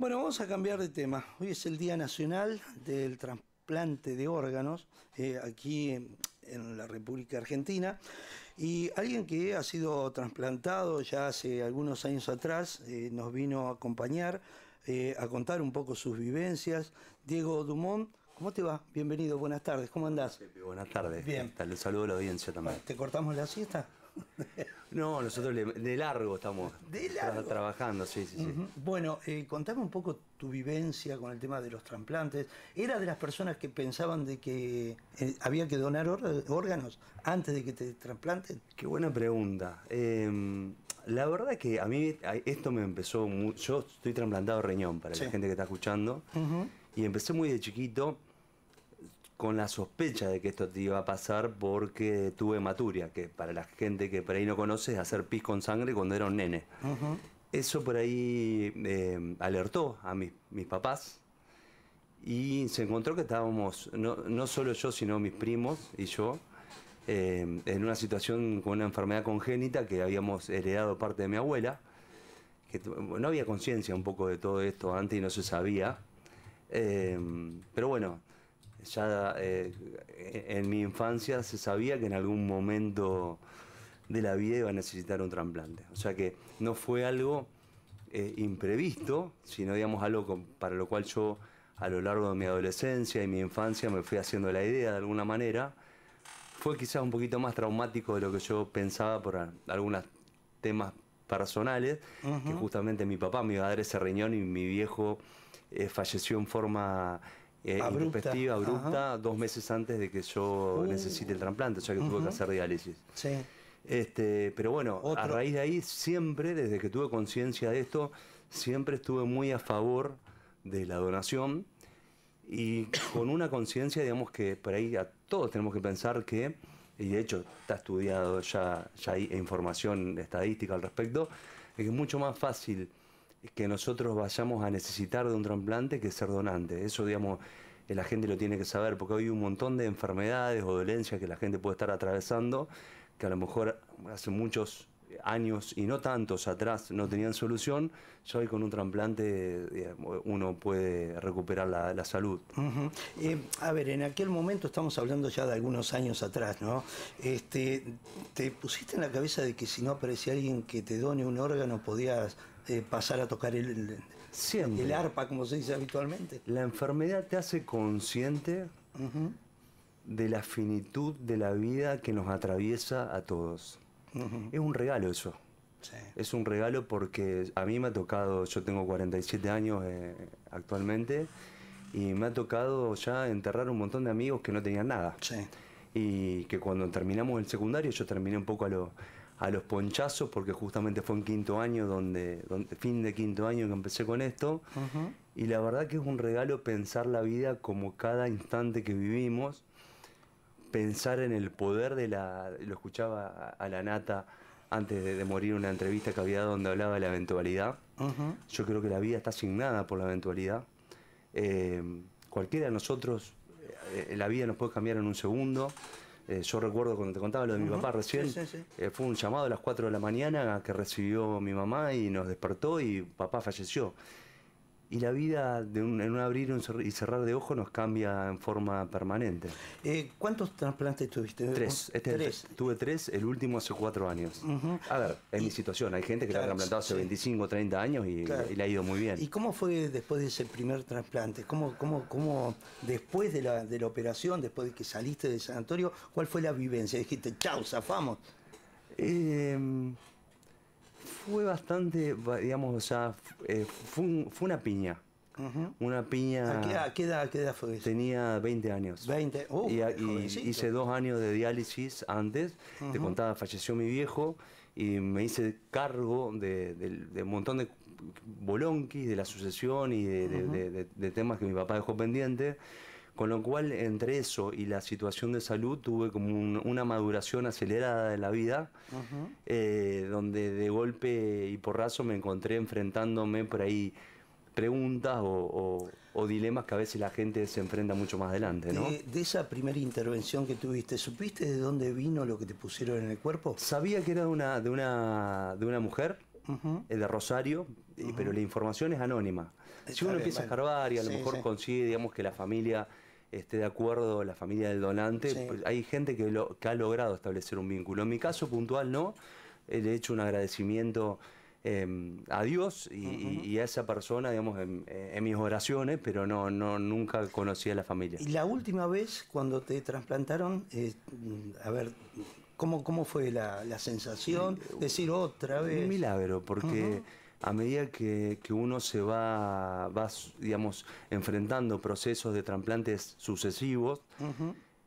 Bueno, vamos a cambiar de tema. Hoy es el Día Nacional del Trasplante de Órganos, aquí en la República Argentina. Y alguien que ha sido trasplantado ya hace algunos años atrás nos vino a acompañar, a contar un poco sus vivencias. Diego Dumont, ¿cómo te va? Bienvenido, buenas tardes, ¿cómo andás? Pepe, buenas tardes. Bien. Les saludo a la audiencia también. ¿Te cortamos la siesta? No, nosotros de largo estamos trabajando, sí. Bueno, contame un poco tu vivencia con el tema de los trasplantes. ¿Era de las personas que pensaban de que había que donar órganos antes de que te trasplanten? Qué buena pregunta. La verdad es que a mí esto me empezó... Yo estoy trasplantado de riñón, para la gente que está escuchando, y empecé muy de chiquito con la sospecha de que esto te iba a pasar porque tuve hematuria, que para la gente que por ahí no conoce es hacer pis con sangre cuando era un nene. Eso por ahí alertó a mis papás y se encontró que estábamos, no solo yo, sino mis primos y yo, en una situación con una enfermedad congénita que habíamos heredado parte de mi abuela, que no había conciencia un poco de todo esto antes y no se sabía, pero bueno, ya en mi infancia se sabía que en algún momento de la vida iba a necesitar un trasplante. O sea que no fue algo imprevisto, sino digamos algo para lo cual yo a lo largo de mi adolescencia y mi infancia me fui haciendo la idea de alguna manera. Fue quizás un poquito más traumático de lo que yo pensaba por algunos temas personales, que justamente mi papá me iba a dar ese riñón y mi viejo falleció en forma... intempestiva, abrupta, 2 meses antes de que yo necesite el trasplante, o sea que tuve que hacer diálisis. Sí. Pero bueno, a raíz de ahí siempre, desde que tuve conciencia de esto, siempre estuve muy a favor de la donación y con una conciencia, digamos que por ahí a todos tenemos que pensar que, y de hecho está estudiado, ya hay información estadística al respecto, es que es mucho más fácil que nosotros vayamos a necesitar de un trasplante que ser donante. Eso, digamos, la gente lo tiene que saber, porque hoy hay un montón de enfermedades o dolencias que la gente puede estar atravesando, que a lo mejor hace muchos años y no tantos atrás no tenían solución. Ya hoy con un trasplante digamos, uno puede recuperar la salud. A ver, en aquel momento, estamos hablando ya de algunos años atrás, ¿no? ¿Te pusiste en la cabeza de que si no aparecía alguien que te done un órgano podías pasar a tocar el arpa, como se dice habitualmente? La enfermedad te hace consciente de la finitud de la vida que nos atraviesa a todos. Es un regalo eso. Sí. Es un regalo porque a mí me ha tocado, yo tengo 47 años actualmente, y me ha tocado ya enterrar un montón de amigos que no tenían nada. Sí. Y que cuando terminamos el secundario, yo terminé un poco a los ponchazos, porque justamente fue en quinto año, fin de quinto año que empecé con esto. Y la verdad que es un regalo pensar la vida como cada instante que vivimos, pensar en el poder lo escuchaba a la Nata antes de morir, una entrevista que había dado donde hablaba de la eventualidad. Yo creo que la vida está asignada por la eventualidad. Cualquiera de nosotros, la vida nos puede cambiar en un segundo. Yo recuerdo cuando te contaba lo de mi papá recién, fue un llamado a las 4 de la mañana que recibió mi mamá y nos despertó y papá falleció. Y la vida en un abrir y cerrar de ojos nos cambia en forma permanente. ¿Cuántos trasplantes tuviste? 3. Tuve 3, el último hace 4 años. A ver, en mi situación, hay gente que la ha trasplantado hace 25 o 30 años y le ha ido muy bien. ¿Y cómo fue después de ese primer trasplante? ¿Cómo después de la operación, después de que saliste del sanatorio, cuál fue la vivencia? Dijiste, chau, zafamos. Fue bastante, digamos, o sea, fue una piña. Una piña... ¿A qué edad fue eso? Tenía 20 años. 20, y hice 2 años de diálisis antes. Te contaba, falleció mi viejo y me hice cargo de un montón de bolonquis, de la sucesión y de temas que mi papá dejó pendiente. Con lo cual, entre eso y la situación de salud, tuve como una maduración acelerada de la vida, donde de golpe y porrazo me encontré enfrentándome por ahí preguntas o dilemas que a veces la gente se enfrenta mucho más adelante, ¿no? De esa primera intervención que tuviste, ¿supiste de dónde vino lo que te pusieron en el cuerpo? Sabía que era de una mujer, es de Rosario, pero la información es anónima. Si uno empieza a escarbar y a lo mejor consigue, digamos, que la familia esté de acuerdo, la familia del donante, pues hay gente que ha logrado establecer un vínculo. En mi caso puntual no, le he hecho un agradecimiento a Dios y a esa persona, digamos, en mis oraciones, pero nunca conocí a la familia. Y la última vez cuando te trasplantaron, a ver, ¿cómo fue la sensación? Decir otra vez. Un milagro, porque a medida que uno se va, digamos, enfrentando procesos de trasplantes sucesivos,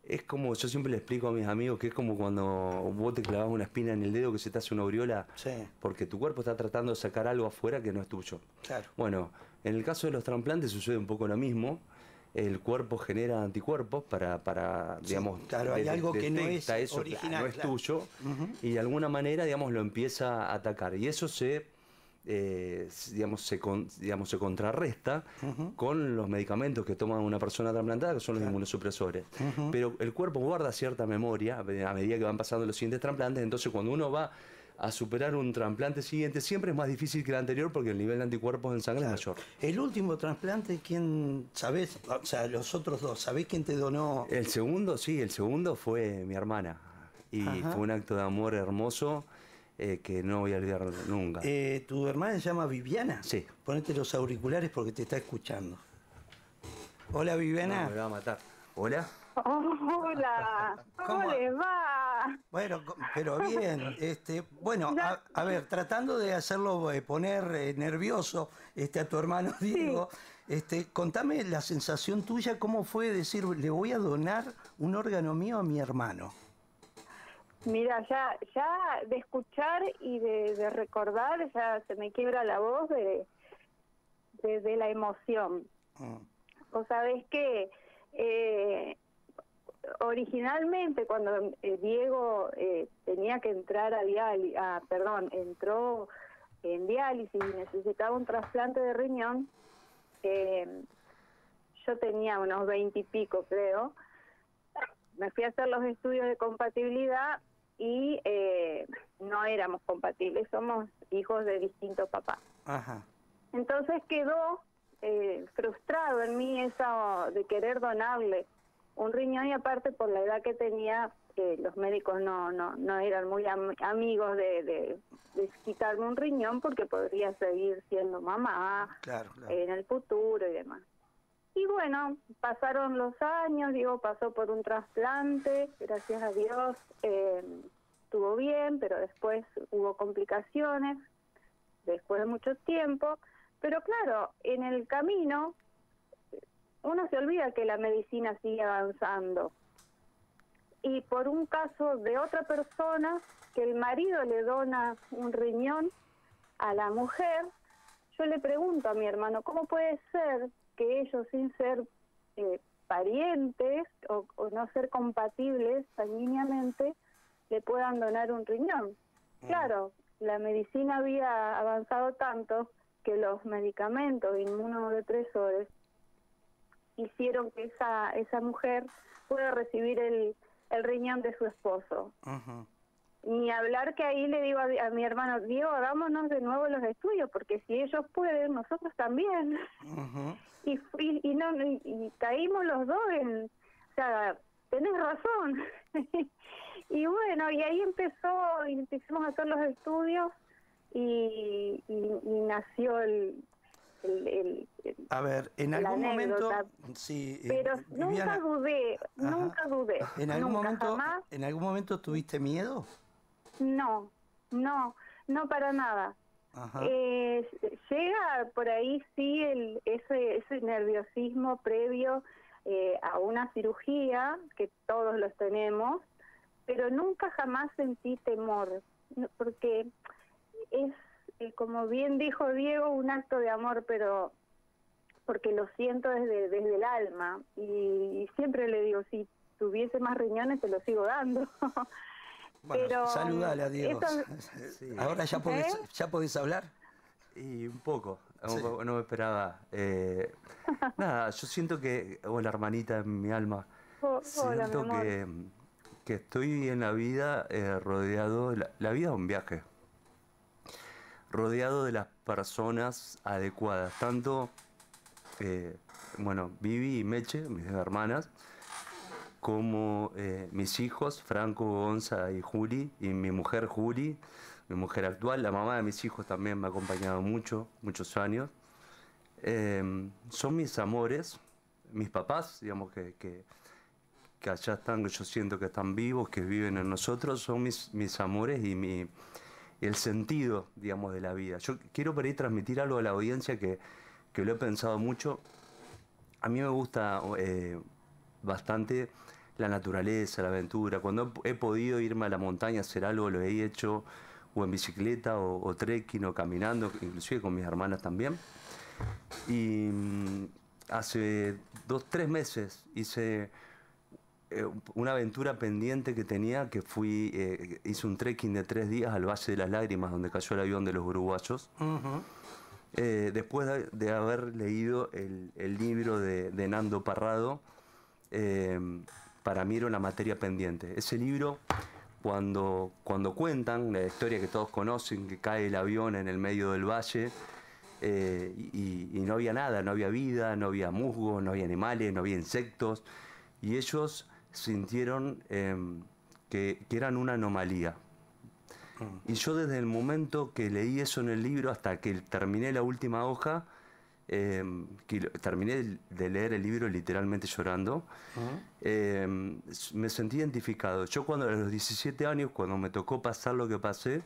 es como, yo siempre le explico a mis amigos que es como cuando vos te clavas una espina en el dedo que se te hace una aureola, porque tu cuerpo está tratando de sacar algo afuera que no es tuyo. Claro. Bueno, en el caso de los trasplantes sucede un poco lo mismo. El cuerpo genera anticuerpos para digamos, claro, hay algo que no es eso, original, no es tuyo, y de alguna manera, digamos, lo empieza a atacar. Y eso digamos, se contrarresta con los medicamentos que toma una persona trasplantada, que son los inmunosupresores. Pero el cuerpo guarda cierta memoria a medida que van pasando los siguientes trasplantes, entonces cuando uno va a superar un trasplante siguiente, siempre es más difícil que el anterior porque el nivel de anticuerpos en sangre es mayor. El último trasplante, ¿quién sabés? O sea, los otros dos, ¿sabés quién te donó? El segundo, sí, el segundo fue mi hermana. Y fue un acto de amor hermoso que no voy a olvidar nunca. ¿Tu hermana se llama Viviana? Sí. Ponete los auriculares porque te está escuchando. Hola, Viviana. No, me va a matar. ¿Hola? Hola, ¿cómo les va? Bueno, pero bien. Bueno, a ver, tratando de hacerlo poner nervioso a tu hermano Diego, contame la sensación tuya, ¿cómo fue decir, le voy a donar un órgano mío a mi hermano? Mira, ya de escuchar y de recordar, ya se me quiebra la voz de la emoción. Vos sabés que originalmente cuando Diego tenía que entrar a diálisis, entró en diálisis y necesitaba un trasplante de riñón, yo tenía unos 20 y pico, creo. Me fui a hacer los estudios de compatibilidad y no éramos compatibles, somos hijos de distintos papás. Entonces quedó frustrado en mí eso de querer donarle un riñón, y aparte por la edad que tenía, los médicos no eran muy amigos de quitarme un riñón porque podría seguir siendo mamá en el futuro y demás. Y bueno, pasaron los años, Diego pasó por un trasplante, gracias a Dios estuvo bien, pero después hubo complicaciones, después de mucho tiempo. Pero claro, en el camino uno se olvida que la medicina sigue avanzando. Y por un caso de otra persona, que el marido le dona un riñón a la mujer, yo le pregunto a mi hermano, ¿cómo puede ser que ellos, sin ser parientes o no ser compatibles sanguíneamente, le puedan donar un riñón? Claro, la medicina había avanzado tanto que los medicamentos inmunodepresores hicieron que esa mujer pueda recibir el riñón de su esposo. Ni hablar que ahí le digo a mi hermano, Diego, hagámonos de nuevo los estudios, porque si ellos pueden, nosotros también. Y caímos los dos o sea, tenés razón. Y bueno, y ahí empezamos a hacer los estudios y nació a ver, en algún momento, sí, pero Viviana, nunca dudé. ¿En algún momento tuviste miedo? No para nada. Llega por ahí sí ese nerviosismo previo a una cirugía, que todos los tenemos, pero nunca jamás sentí temor, porque es, como bien dijo Diego, un acto de amor, pero porque lo siento desde el alma, y siempre le digo, si tuviese más riñones te lo sigo dando. Bueno, pero saludale a Diego. Sí. Ahora ya podés hablar. Y un poco, Sí. no me esperaba. Nada, yo siento que, la hermanita en mi alma, Hola, siento mi amor. que estoy en la vida rodeado, la vida es un viaje, rodeado de las personas adecuadas, tanto, bueno, Vivi y Meche, mis dos hermanas, como mis hijos, Franco, Gonza y Juli, y mi mujer Juli, mi mujer actual. La mamá de mis hijos también me ha acompañado muchos años. Son mis amores, mis papás, digamos que allá están, que yo siento que están vivos, que viven en nosotros, son mis amores y el sentido, digamos, de la vida. Yo quiero por ahí transmitir algo a la audiencia que lo he pensado mucho. A mí me gusta bastante la naturaleza, la aventura. Cuando he podido irme a la montaña a hacer algo, lo he hecho, o en bicicleta, o trekking, o caminando, inclusive con mis hermanas también. Y hace 2, 3 meses hice una aventura pendiente que tenía, que hice un trekking de 3 días al Valle de las Lágrimas, donde cayó el avión de los uruguayos. Después de haber leído el libro de Nando Parrado, para mí era una materia pendiente. Ese libro, cuando cuentan la historia que todos conocen, que cae el avión en el medio del valle, y no había nada, no había vida, no había musgos, no había animales, no había insectos, y ellos sintieron que eran una anomalía. Y yo desde el momento que leí eso en el libro hasta que terminé la última hoja, terminé de leer el libro literalmente llorando, me sentí identificado. Yo a los 17 años, cuando me tocó pasar lo que pasé,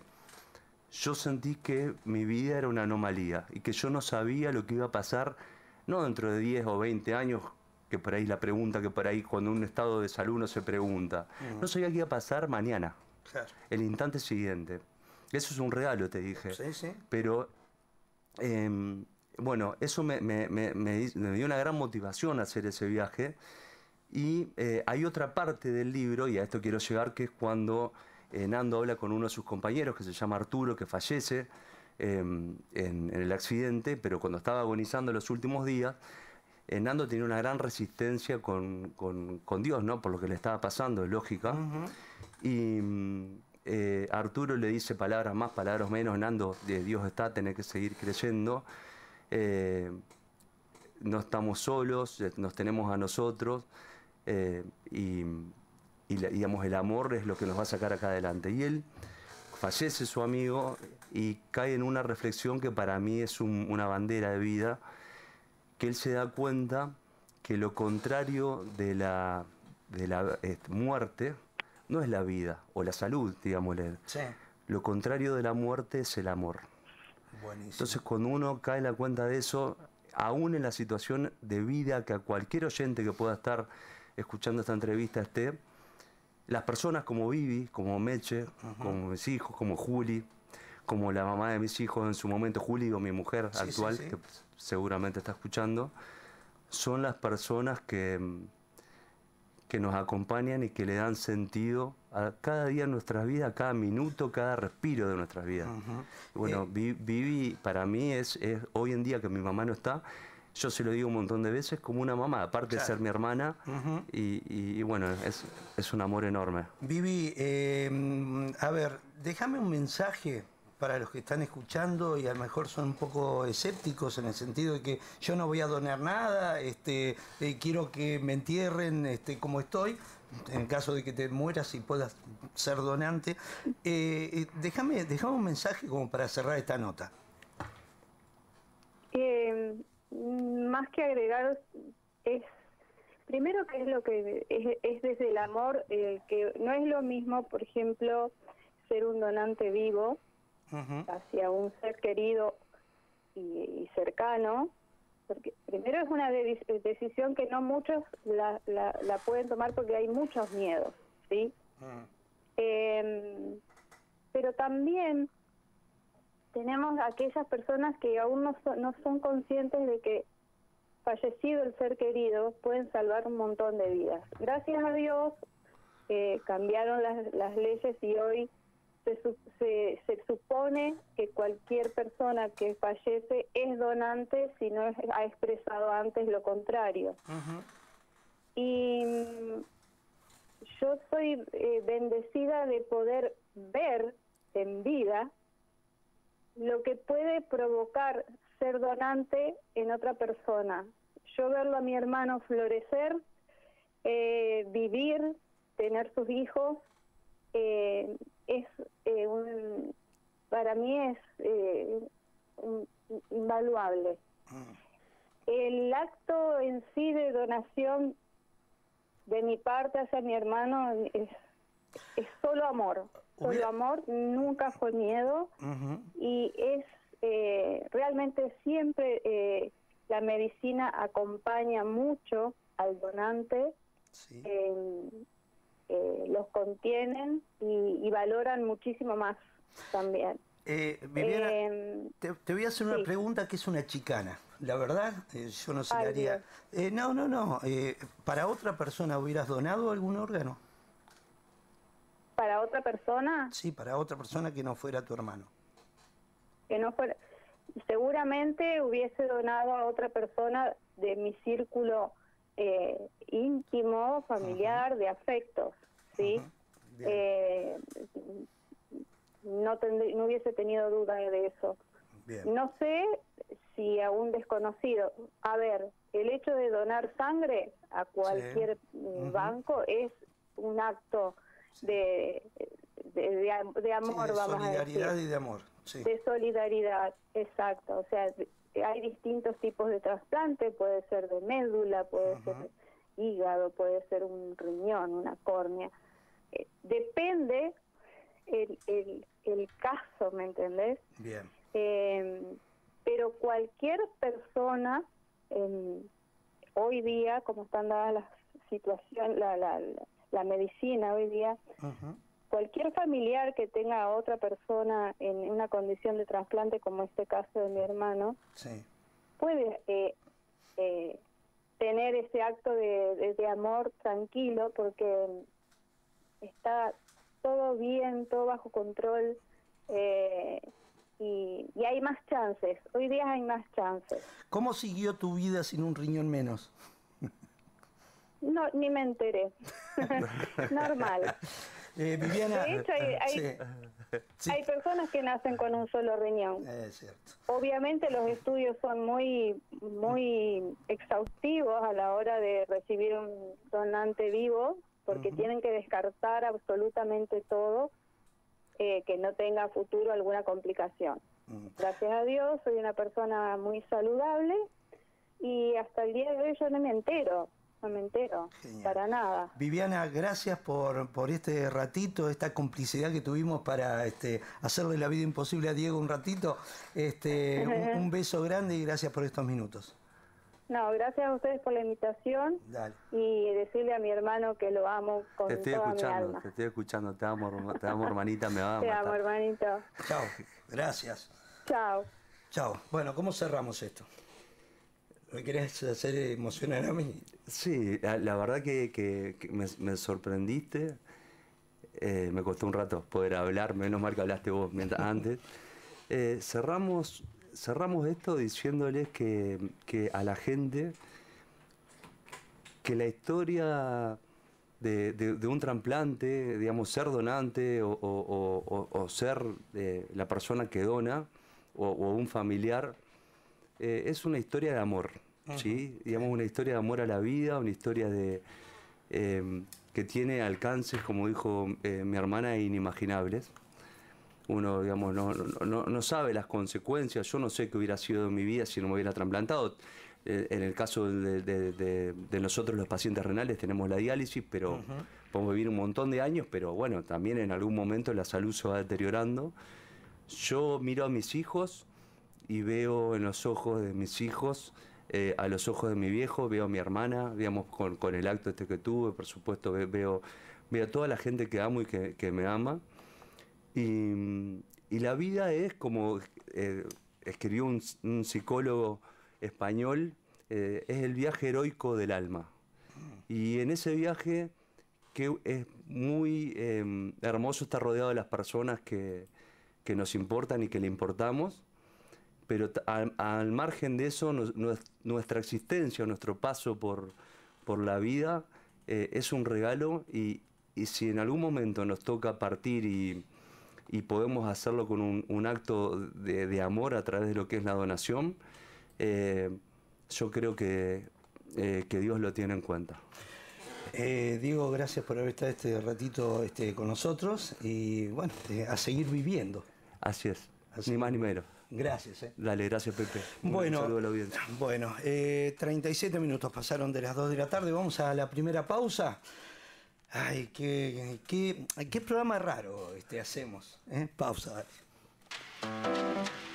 yo sentí que mi vida era una anomalía y que yo no sabía lo que iba a pasar, no dentro de 10 o 20 años, que por ahí la pregunta que por ahí cuando un estado de salud uno se pregunta. No sabía qué iba a pasar mañana, claro, el instante siguiente. Eso es un regalo, te dije. Sí, sí. Pero, bueno, eso me dio una gran motivación a hacer ese viaje. Y hay otra parte del libro, y a esto quiero llegar, que es cuando Nando habla con uno de sus compañeros, que se llama Arturo, que fallece en el accidente, pero cuando estaba agonizando los últimos días, Nando tenía una gran resistencia con Dios, ¿no? Por lo que le estaba pasando, es lógica. Y Arturo le dice palabras más, palabras menos: Nando, Dios está, tenés que seguir creyendo. No estamos solos, nos tenemos a nosotros. Digamos, el amor es lo que nos va a sacar acá adelante. Y él fallece, su amigo, y cae en una reflexión que para mí es una bandera de vida, que él se da cuenta que lo contrario de la muerte no es la vida o la salud, digámosle. Sí. Lo contrario de la muerte es el amor. Buenísimo. Entonces, cuando uno cae en la cuenta de eso, aún en la situación de vida que a cualquier oyente que pueda estar escuchando esta entrevista esté, las personas como Vivi, como Meche, como mis hijos, como Juli, como la mamá de mis hijos en su momento, Juli, o mi mujer actual, que seguramente está escuchando, son las personas que nos acompañan y que le dan sentido a cada día de nuestras vidas, a cada minuto, cada respiro de nuestras vidas. Bueno, Vivi para mí es hoy en día, que mi mamá no está, yo se lo digo un montón de veces, como una mamá, aparte de ser mi hermana, y bueno, es un amor enorme. Vivi, a ver, déjame un mensaje para los que están escuchando y a lo mejor son un poco escépticos, en el sentido de que yo no voy a donar nada, quiero que me entierren como estoy, en caso de que te mueras y puedas ser donante. Déjame un mensaje como para cerrar esta nota. Más que agregar, es primero que es lo que es desde el amor, que no es lo mismo, por ejemplo, ser un donante vivo hacia un ser querido y cercano, porque primero es una decisión que no muchos la pueden tomar porque hay muchos miedos, ¿sí? Pero también tenemos aquellas personas que aún no son conscientes de que fallecido el ser querido pueden salvar un montón de vidas. Gracias a Dios cambiaron las leyes y hoy se supone que cualquier persona que fallece es donante si no ha expresado antes lo contrario. Y yo soy bendecida de poder ver en vida lo que puede provocar ser donante en otra persona. Yo verlo a mi hermano florecer, vivir, tener sus hijos, para mí es invaluable. El acto en sí de donación de mi parte hacia mi hermano es solo amor. Solo amor, nunca fue miedo. Y es realmente siempre la medicina acompaña mucho al donante. Sí. Los contienen y valoran muchísimo más también. Viviana, te voy a hacer una pregunta que es una chicana. La verdad, yo no se la haría. No. ¿Para otra persona hubieras donado algún órgano? ¿Para otra persona? Sí, para otra persona que no fuera tu hermano. Que no fuera. Seguramente hubiese donado a otra persona de mi círculo íntimo, familiar, de afectos, ¿sí? No hubiese tenido duda de eso. Bien. No sé si a un desconocido. A ver, el hecho de donar sangre a cualquier banco es un acto de amor, vamos a decir. De solidaridad y de amor. Sí. De solidaridad, exacto. O sea, hay distintos tipos de trasplante, puede ser de médula, puede ser de hígado, puede ser un riñón, una córnea. Depende el caso, ¿me entendés? Bien. Pero cualquier persona, hoy día, como están dadas las situaciones, la medicina hoy día, cualquier familiar que tenga a otra persona en una condición de trasplante, como este caso de mi hermano, puede tener ese acto de amor tranquilo, porque está todo bien, todo bajo control, y hay más chances. Hoy día hay más chances. ¿Cómo siguió tu vida sin un riñón menos? No, ni me enteré. Normal. Viviana, de hecho, hay personas que nacen con un solo riñón. Es cierto. Obviamente los estudios son muy exhaustivos a la hora de recibir un donante vivo, porque tienen que descartar absolutamente todo que no tenga a futuro alguna complicación. Gracias a Dios soy una persona muy saludable y hasta el día de hoy yo no me entero. Genial. Para nada. Viviana, gracias por este ratito, esta complicidad que tuvimos para hacerle la vida imposible a Diego un ratito. Un beso grande y gracias por estos minutos. No, gracias a ustedes por la invitación. Dale. Y decirle a mi hermano que lo amo con toda mi alma. Te estoy escuchando, te amo hermanita, me va a matar. Te amo, hermanito. Chao, gracias. Chao. Chao. Bueno, ¿cómo cerramos esto? ¿Me querés hacer emocionar a mí? Sí, la verdad que me sorprendiste. Me costó un rato poder hablar, menos mal que hablaste vos antes. Cerramos esto diciéndoles que a la gente que la historia de un trasplante, digamos, ser donante o ser la persona que dona o un familiar, es una historia de amor, ¿sí? Digamos, una historia de amor a la vida, una historia que tiene alcances, como dijo mi hermana, inimaginables. Uno, digamos, no sabe las consecuencias. Yo no sé qué hubiera sido de mi vida si no me hubiera trasplantado. En el caso de nosotros los pacientes renales tenemos la diálisis, pero podemos vivir un montón de años, pero bueno, también en algún momento la salud se va deteriorando. Yo miro a mis hijos y veo en los ojos de mis hijos, a los ojos de mi viejo, veo a mi hermana, digamos, con el acto que tuve, por supuesto, veo a toda la gente que amo y que me ama. Y la vida es como escribió un psicólogo español, es el viaje heroico del alma. Y en ese viaje, que es muy hermoso estar rodeado de las personas que nos importan y que le importamos, pero al margen de eso, nuestra existencia, nuestro paso por la vida es un regalo, y si en algún momento nos toca partir y y podemos hacerlo con un acto de amor a través de lo que es la donación, yo creo que Dios lo tiene en cuenta. Diego, gracias por haber estado este ratito con nosotros y bueno, a seguir viviendo. Así es, ni más ni menos. Gracias. Dale, gracias Pepe. Bueno, un saludo a la audiencia. Bueno, 37 minutos pasaron de las 2 de la tarde, vamos a la primera pausa. Ay, qué programa raro hacemos. Pausa. Dale.